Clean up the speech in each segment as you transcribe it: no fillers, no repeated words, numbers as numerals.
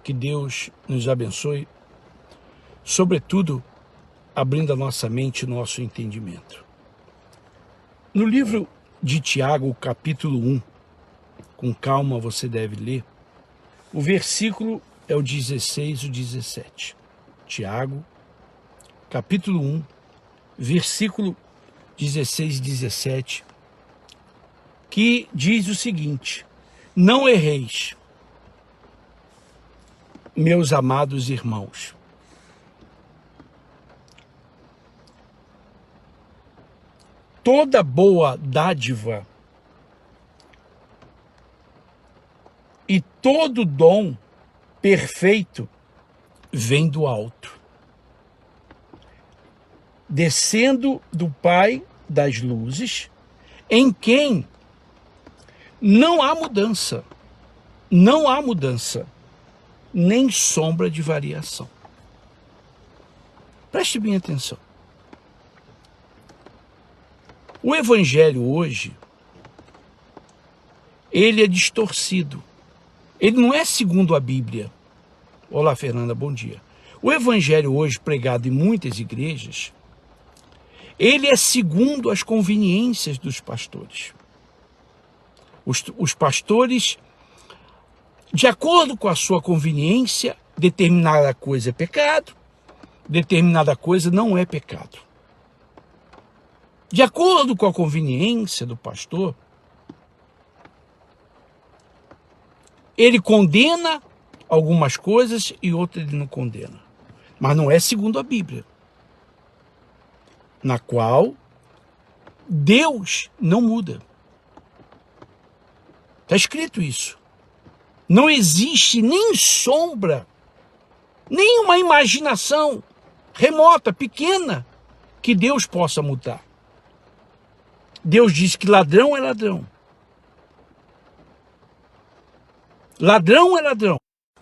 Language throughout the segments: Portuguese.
Que Deus nos abençoe, sobretudo abrindo a nossa mente e nosso entendimento. No livro de Tiago, capítulo 1, com calma você deve ler, o versículo é o 16 e o 17. Tiago, capítulo 1, versículo 16 e 17, que diz o seguinte: não erreis, meus amados irmãos. Toda boa dádiva e todo dom perfeito vem do alto, descendo do Pai das luzes, em quem não há mudança, nem sombra de variação. Preste bem atenção. O evangelho hoje, ele é distorcido. Ele não é segundo a Bíblia. Olá, Fernanda, bom dia. O evangelho hoje pregado em muitas igrejas, ele é segundo as conveniências dos pastores. Os pastores, de acordo com a sua conveniência, determinada coisa é pecado, determinada coisa não é pecado. De acordo com a conveniência do pastor, ele condena algumas coisas e outras ele não condena. Mas não é segundo a Bíblia, na qual Deus não muda. Está escrito isso. Não existe nem sombra, nem uma imaginação remota, pequena, que Deus possa mudar. Deus diz que ladrão é ladrão. Ladrão é ladrão.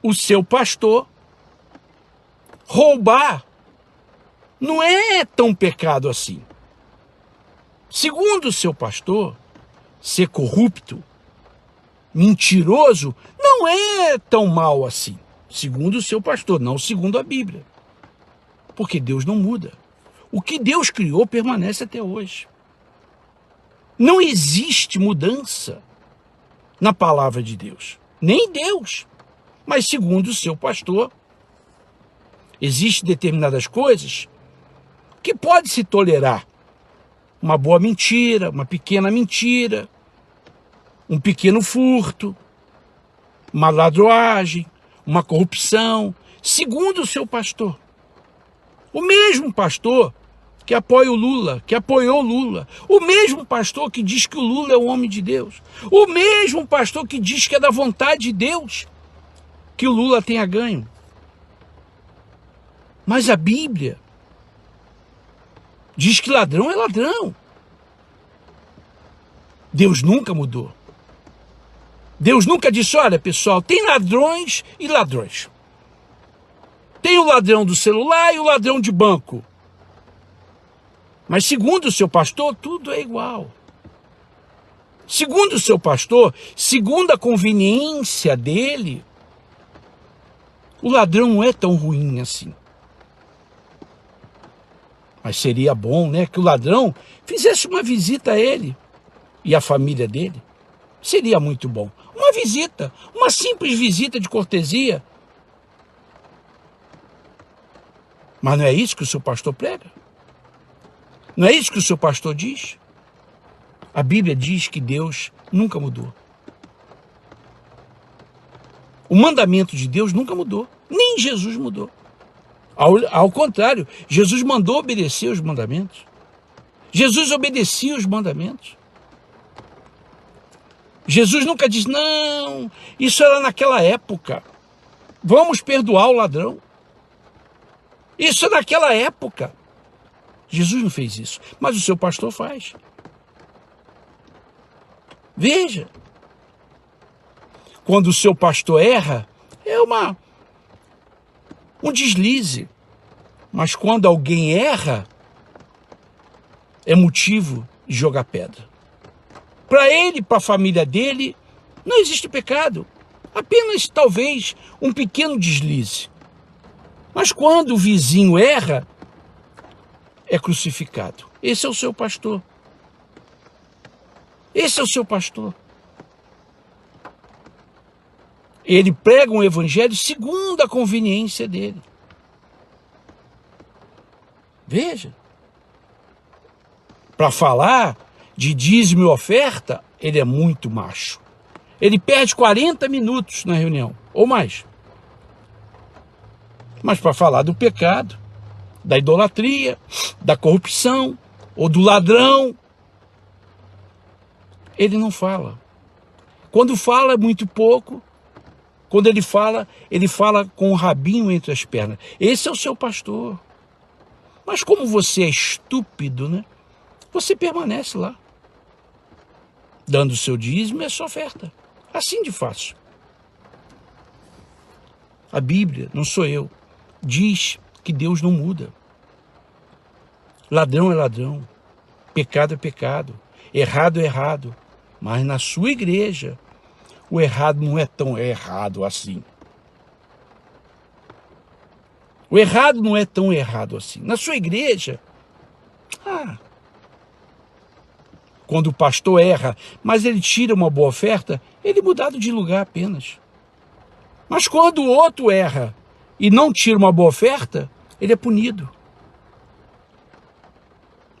O seu pastor roubar não é tão pecado assim. Segundo o seu pastor, ser corrupto, mentiroso, não é tão mal assim. Segundo o seu pastor, não segundo a Bíblia. Porque Deus não muda. O que Deus criou permanece até hoje. Não existe mudança na palavra de Deus. Nem Deus. Mas segundo o seu pastor, existem determinadas coisas que pode se tolerar. Uma boa mentira, uma pequena mentira, um pequeno furto, uma ladroagem, uma corrupção, segundo o seu pastor. O mesmo pastor que apoia o Lula, que apoiou o Lula, o mesmo pastor que diz que o Lula é o homem de Deus, o mesmo pastor que diz que é da vontade de Deus que o Lula tenha ganho. Mas a Bíblia diz que ladrão é ladrão. Deus nunca mudou. Deus nunca disse, olha pessoal, tem ladrões e ladrões. Tem o ladrão do celular e o ladrão de banco. Mas segundo o seu pastor, tudo é igual. Segundo o seu pastor, segundo a conveniência dele, o ladrão não é tão ruim assim. Mas seria bom, né, que o ladrão fizesse uma visita a ele e à família dele. Seria muito bom. Uma visita, uma simples visita de cortesia. Mas não é isso que o seu pastor prega? Não é isso que o seu pastor diz? A Bíblia diz que Deus nunca mudou. O mandamento de Deus nunca mudou. Nem Jesus mudou. Ao contrário, Jesus mandou obedecer os mandamentos. Jesus obedecia os mandamentos. Jesus nunca diz, não, isso era naquela época. Vamos perdoar o ladrão. Isso é naquela época. Jesus não fez isso, mas o seu pastor faz. Veja, quando o seu pastor erra, é um deslize. Mas quando alguém erra, é motivo de jogar pedra. Para ele, para a família dele, não existe pecado. Apenas, talvez, um pequeno deslize. Mas quando o vizinho erra, é crucificado. Esse é o seu pastor. Esse é o seu pastor. Ele prega um evangelho segundo a conveniência dele. Veja. Para falar de dízimo e oferta, ele é muito macho. Ele perde 40 minutos na reunião, ou mais. Mas para falar do pecado, da idolatria, da corrupção, ou do ladrão, ele não fala. Quando fala, é muito pouco. Quando ele fala com o rabinho entre as pernas. Esse é o seu pastor. Mas como você é estúpido, né? Você permanece lá, dando o seu dízimo e a sua oferta. Assim de fácil. A Bíblia, não sou eu, diz que Deus não muda. Ladrão é ladrão, pecado é pecado, errado é errado. Mas na sua igreja, o errado não é tão errado assim. O errado não é tão errado assim. Na sua igreja, quando o pastor erra, mas ele tira uma boa oferta, ele é mudado de lugar apenas. Mas quando o outro erra e não tira uma boa oferta, ele é punido.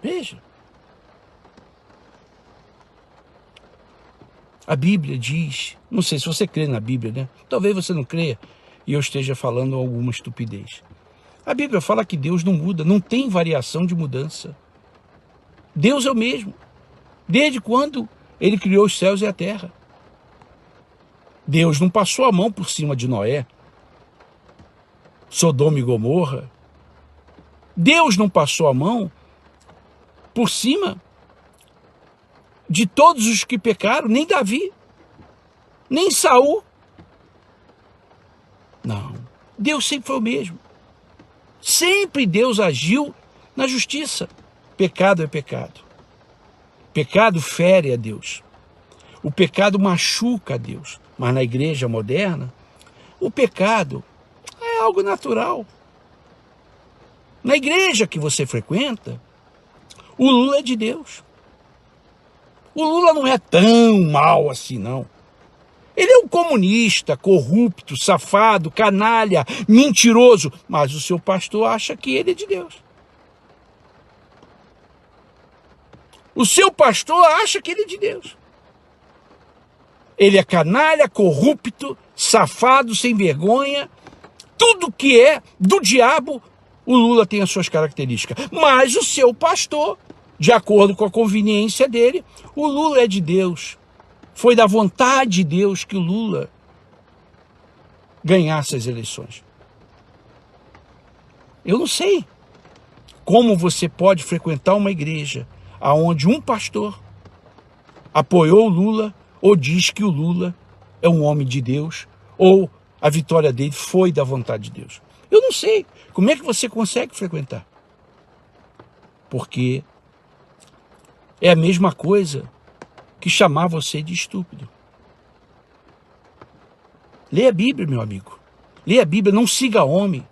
Veja. A Bíblia diz, não sei se você crê na Bíblia, né? Talvez você não creia e eu esteja falando alguma estupidez. A Bíblia fala que Deus não muda, não tem variação de mudança. Deus é o mesmo. Desde quando ele criou os céus e a terra. Deus não passou a mão por cima de Noé, Sodoma e Gomorra. Deus não passou a mão por cima de todos os que pecaram, nem Davi, nem Saul. Não, Deus sempre foi o mesmo. Sempre Deus agiu na justiça. Pecado é pecado. Pecado fere a Deus. O pecado machuca a Deus. Mas na igreja moderna, o pecado é algo natural. Na igreja que você frequenta, o Lula é de Deus. O Lula não é tão mal assim, não. Ele é um comunista, corrupto, safado, canalha, mentiroso. Mas o seu pastor acha que ele é de Deus. O seu pastor acha que ele é de Deus. Ele é canalha, corrupto, safado, sem vergonha. Tudo que é do diabo, o Lula tem as suas características. Mas o seu pastor, de acordo com a conveniência dele, o Lula é de Deus. Foi da vontade de Deus que o Lula ganhasse as eleições. Eu não sei como você pode frequentar uma igreja onde um pastor apoiou o Lula ou diz que o Lula é um homem de Deus ou a vitória dele foi da vontade de Deus. Eu não sei como é que você consegue frequentar. Porque é a mesma coisa que chamar você de estúpido. Leia a Bíblia, meu amigo. Leia a Bíblia, não siga homem.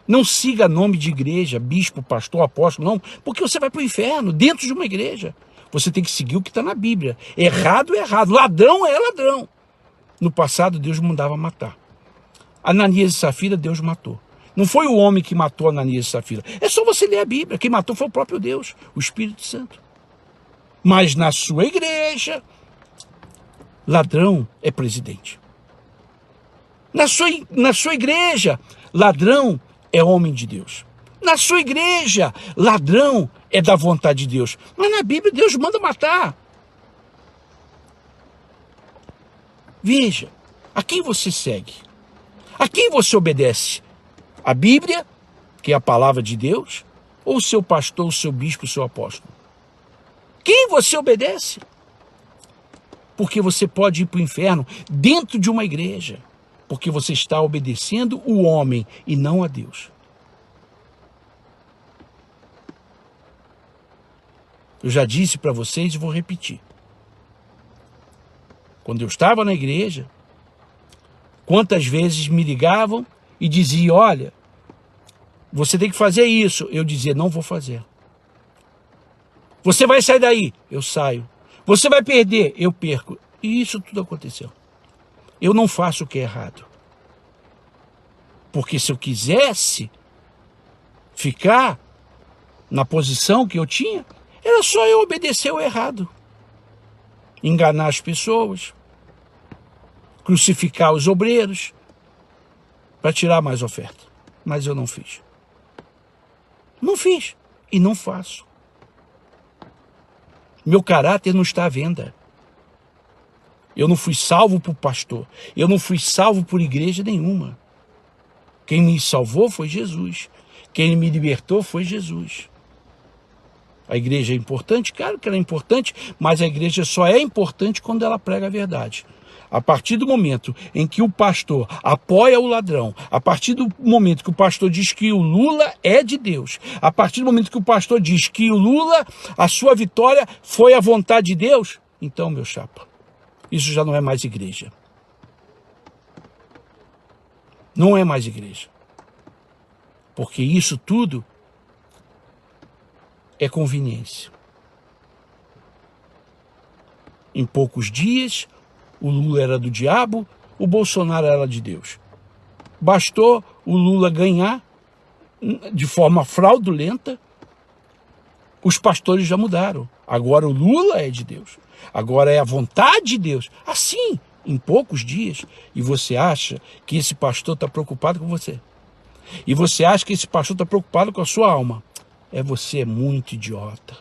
Não siga nome de igreja, bispo, pastor, apóstolo, não. Porque você vai para o inferno dentro de uma igreja. Você tem que seguir o que está na Bíblia. Errado é errado. Ladrão é ladrão. No passado, Deus mandava matar. Ananias e Safira, Deus matou. Não foi o homem que matou Ananias e Safira. É só você ler a Bíblia. Quem matou foi o próprio Deus, o Espírito Santo. Mas na sua igreja, ladrão é presidente. Na sua igreja, ladrão é homem de Deus. Na sua igreja, ladrão é da vontade de Deus. Mas na Bíblia, Deus manda matar. Veja, a quem você segue? A quem você obedece? A Bíblia, que é a palavra de Deus, ou o seu pastor, o seu bispo, o seu apóstolo? Quem você obedece? Porque você pode ir para o inferno dentro de uma igreja, porque você está obedecendo o homem e não a Deus. Eu já disse para vocês e vou repetir. Quando eu estava na igreja, Quantas vezes me ligavam e diziam, olha, você tem que fazer isso. Eu dizia, não vou fazer. Você vai sair daí? Eu saio. Você vai perder? Eu perco. E isso tudo aconteceu. Eu não faço o que é errado. Porque se eu quisesse ficar na posição que eu tinha, era só eu obedecer o errado. Enganar as pessoas, crucificar os obreiros, para tirar mais oferta. Mas eu não fiz. Não fiz e não faço. Meu caráter não está à venda. Eu não fui salvo por pastor. Eu não fui salvo por igreja nenhuma. Quem me salvou foi Jesus. Quem me libertou foi Jesus. A igreja é importante? Claro que ela é importante, mas a igreja só é importante quando ela prega a verdade. A partir do momento em que o pastor apoia o ladrão, a partir do momento que o pastor diz que o Lula é de Deus, a partir do momento que o pastor diz que o Lula, a sua vitória foi a vontade de Deus, então, meu chapa, isso já não é mais igreja. Não é mais igreja. Porque isso tudo é conveniência. Em poucos dias, o Lula era do diabo, o Bolsonaro era de Deus. Bastou o Lula ganhar de forma fraudulenta, os pastores já mudaram. Agora o Lula é de Deus. Agora é a vontade de Deus. Assim, em poucos dias. E você acha que esse pastor está preocupado com você? E você acha que esse pastor está preocupado com a sua alma? Você é muito idiota.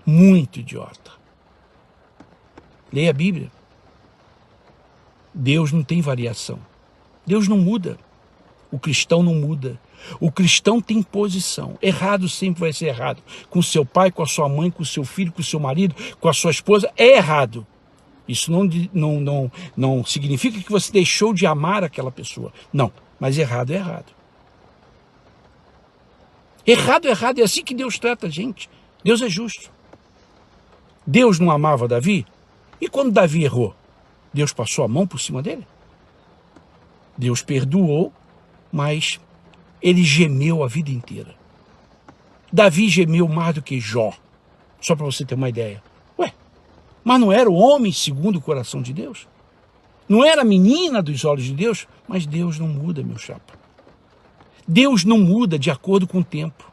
Muito idiota. Leia a Bíblia. Deus não tem variação. Deus não muda. O cristão não muda. O cristão tem posição. Errado sempre vai ser errado. Com seu pai, com a sua mãe, com o seu filho, com o seu marido, com a sua esposa, é errado. Isso não significa que você deixou de amar aquela pessoa. Não, mas errado é errado. Errado é errado, é assim que Deus trata a gente. Deus é justo. Deus não amava Davi? E quando Davi errou, Deus passou a mão por cima dele? Deus perdoou, mas ele gemeu a vida inteira. Davi gemeu mais do que Jó, só para você ter uma ideia. Ué, mas não era o homem segundo o coração de Deus? Não era a menina dos olhos de Deus? Mas Deus não muda, meu chapa. Deus não muda de acordo com o tempo.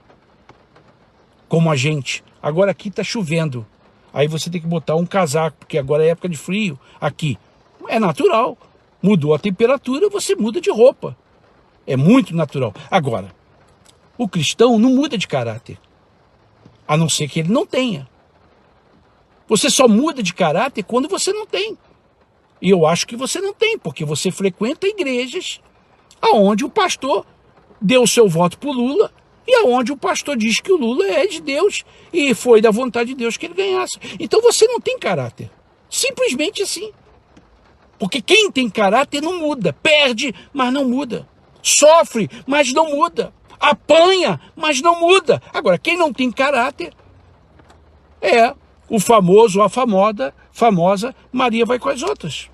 Como a gente. Agora aqui está chovendo. Aí você tem que botar um casaco, porque agora é época de frio aqui. É natural. Mudou a temperatura, você muda de roupa. É muito natural. Agora, o cristão não muda de caráter. A não ser que ele não tenha. Você só muda de caráter quando você não tem. E eu acho que você não tem, porque você frequenta igrejas onde o pastor deu o seu voto para o Lula e aonde o pastor diz que o Lula é de Deus e foi da vontade de Deus que ele ganhasse. Então você não tem caráter. Simplesmente assim. Porque quem tem caráter não muda. Perde, mas não muda. Sofre, mas não muda. Apanha, mas não muda. Agora, quem não tem caráter é o famoso, a famosa Maria vai com as outras.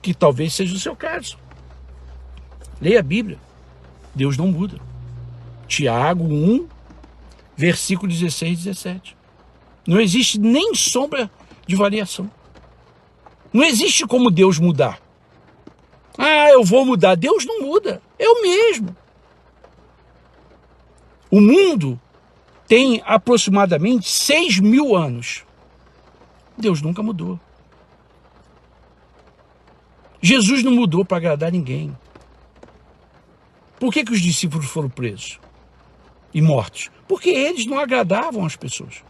Que talvez seja o seu caso. Leia a Bíblia. Deus não muda. Tiago 1, versículo 16 e 17. Não existe nem sombra de variação. Não existe como Deus mudar. Ah, eu vou mudar. Deus não muda. É o mesmo. O mundo tem aproximadamente 6.000 anos. Deus nunca mudou. Jesus não mudou para agradar ninguém. Por que os discípulos foram presos e mortos? Porque eles não agradavam as pessoas.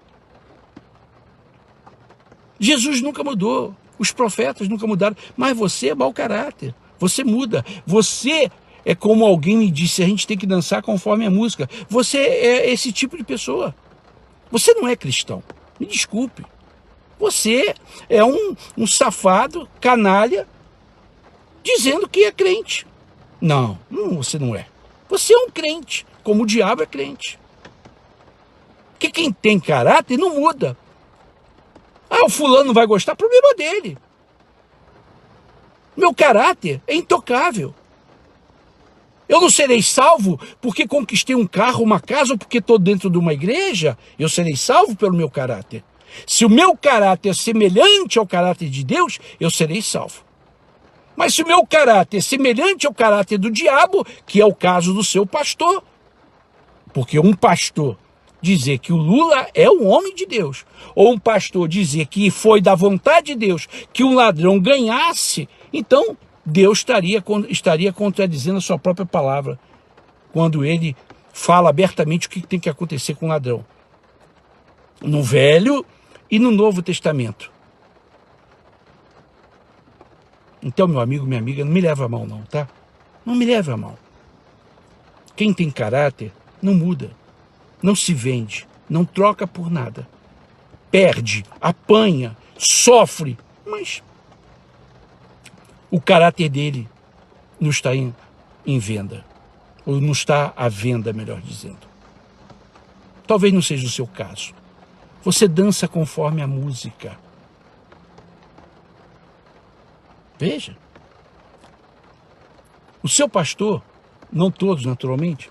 Jesus nunca mudou. Os profetas nunca mudaram. Mas você é mau caráter. Você muda. Você é como alguém me disse, a gente tem que dançar conforme a música. Você é esse tipo de pessoa. Você não é cristão. Me desculpe. Você é um safado, canalha, dizendo que é crente. Não, você não é. Você é um crente, como o diabo é crente. Porque quem tem caráter não muda. Ah, o fulano não vai gostar, problema dele. Meu caráter é intocável. Eu não serei salvo porque conquistei um carro, uma casa, ou porque estou dentro de uma igreja. Eu serei salvo pelo meu caráter. Se o meu caráter é semelhante ao caráter de Deus, eu serei salvo. Mas se o meu caráter é semelhante ao caráter do diabo, que é o caso do seu pastor, porque um pastor dizer que o Lula é um homem de Deus, ou um pastor dizer que foi da vontade de Deus que um ladrão ganhasse, então Deus estaria contradizendo a sua própria palavra, quando ele fala abertamente o que tem que acontecer com o ladrão. No Velho e no Novo Testamento. Então, meu amigo, minha amiga, não me leva a mal não, tá? Não me leva a mal. Quem tem caráter não muda, não se vende, não troca por nada. Perde, apanha, sofre, mas o caráter dele não está em venda. Ou não está à venda, melhor dizendo. Talvez não seja o seu caso. Você dança conforme a música. Veja. O seu pastor, não todos naturalmente,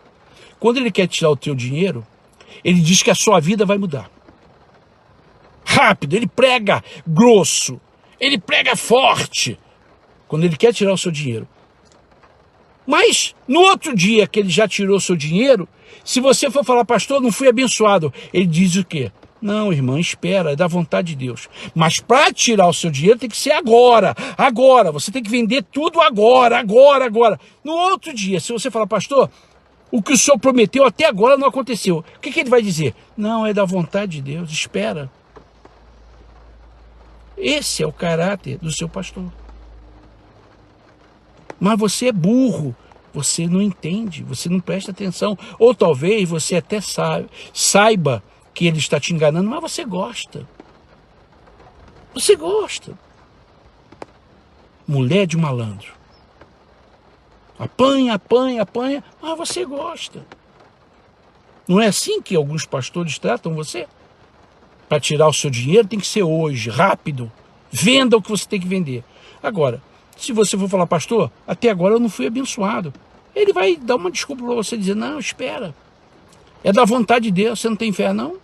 quando ele quer tirar o teu dinheiro, ele diz que a sua vida vai mudar. Rápido, ele prega grosso, ele prega forte, quando ele quer tirar o seu dinheiro. Mas, no outro dia que ele já tirou o seu dinheiro, se você for falar, pastor, não fui abençoado, ele diz o quê? Não, irmã, espera, é da vontade de Deus. Mas para tirar o seu dinheiro tem que ser agora, agora. Você tem que vender tudo agora, agora, agora. No outro dia, se você falar, pastor, o que o senhor prometeu até agora não aconteceu. O que ele vai dizer? Não, é da vontade de Deus, espera. Esse é o caráter do seu pastor. Mas você é burro, você não entende, você não presta atenção. Ou talvez você até saiba que ele está te enganando, mas você gosta. Você gosta. Mulher de malandro. Apanha, apanha, apanha, mas você gosta. Não é assim que alguns pastores tratam você? Para tirar o seu dinheiro tem que ser hoje, rápido. Venda o que você tem que vender. Agora, se você for falar, pastor, até agora eu não fui abençoado, ele vai dar uma desculpa para você dizer, não, espera. É da vontade de Deus, você não tem fé, não?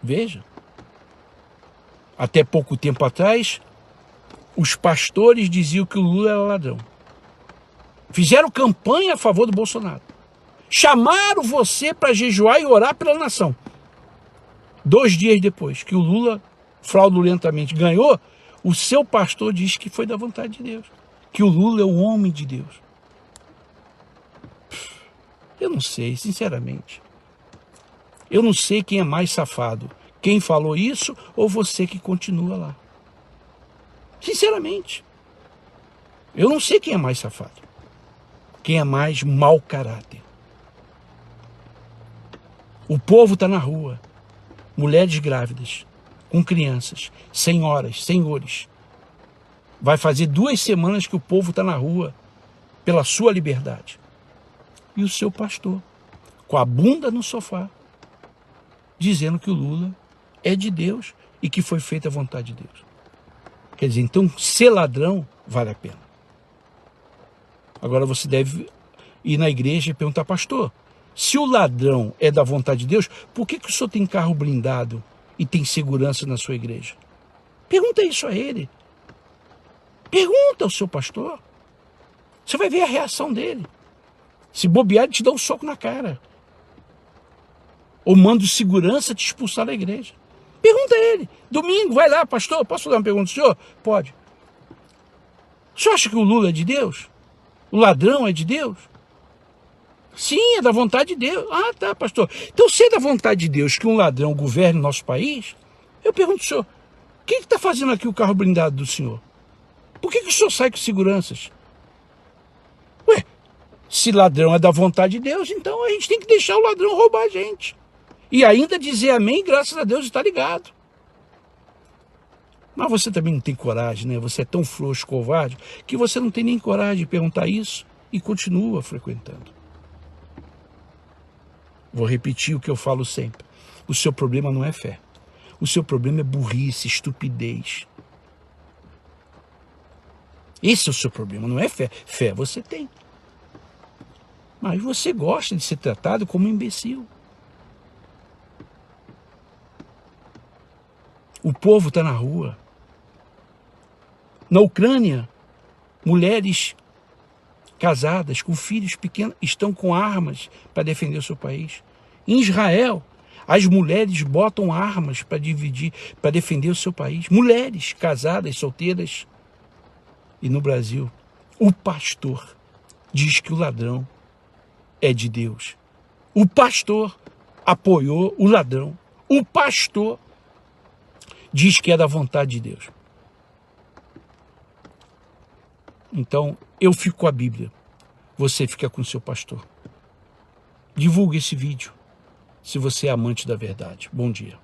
Veja. Até pouco tempo atrás, os pastores diziam que o Lula era ladrão. Fizeram campanha a favor do Bolsonaro. Chamaram você para jejuar e orar pela nação. 2 dias depois que o Lula fraudulentamente ganhou, o seu pastor diz que foi da vontade de Deus. Que o Lula é o homem de Deus. Eu não sei, sinceramente. Eu não sei quem é mais safado. Quem falou isso ou você que continua lá. Sinceramente. Eu não sei quem é mais safado. Quem é mais mau caráter. O povo está na rua. Mulheres grávidas, com crianças, senhoras, senhores. Vai fazer 2 semanas que o povo está na rua pela sua liberdade. E o seu pastor, com a bunda no sofá, dizendo que o Lula é de Deus e que foi feita a vontade de Deus. Quer dizer, então, ser ladrão vale a pena. Agora você deve ir na igreja e perguntar, pastor, se o ladrão é da vontade de Deus, por que o senhor tem carro blindado e tem segurança na sua igreja? Pergunta isso a ele. Pergunta ao seu pastor. Você vai ver a reação dele. Se bobear, ele te dá um soco na cara. Ou manda o segurança te expulsar da igreja. Pergunta a ele. Domingo, vai lá, pastor, posso fazer uma pergunta ao senhor? Pode. O senhor acha que o Lula é de Deus? O ladrão é de Deus? Sim, é da vontade de Deus. Ah, tá, pastor. Então, se é da vontade de Deus que um ladrão governe o nosso país, eu pergunto ao senhor, o que está fazendo aqui o carro blindado do senhor? Por que o senhor sai com seguranças? Ué, se ladrão é da vontade de Deus, então a gente tem que deixar o ladrão roubar a gente. E ainda dizer amém, graças a Deus, está ligado. Mas você também não tem coragem, né? Você é tão frouxo, covarde, que você não tem nem coragem de perguntar isso e continua frequentando. Vou repetir o que eu falo sempre. O seu problema não é fé. O seu problema é burrice, estupidez. Esse é o seu problema, não é fé. Fé você tem. Mas você gosta de ser tratado como um imbecil. O povo está na rua. Na Ucrânia, mulheres casadas com filhos pequenos estão com armas para defender o seu país. Em Israel, as mulheres botam armas para defender o seu país. Mulheres casadas, solteiras. E no Brasil, o pastor diz que o ladrão é de Deus. O pastor apoiou o ladrão. O pastor diz que é da vontade de Deus. Então, eu fico com a Bíblia. Você fica com o seu pastor. Divulgue esse vídeo, se você é amante da verdade. Bom dia.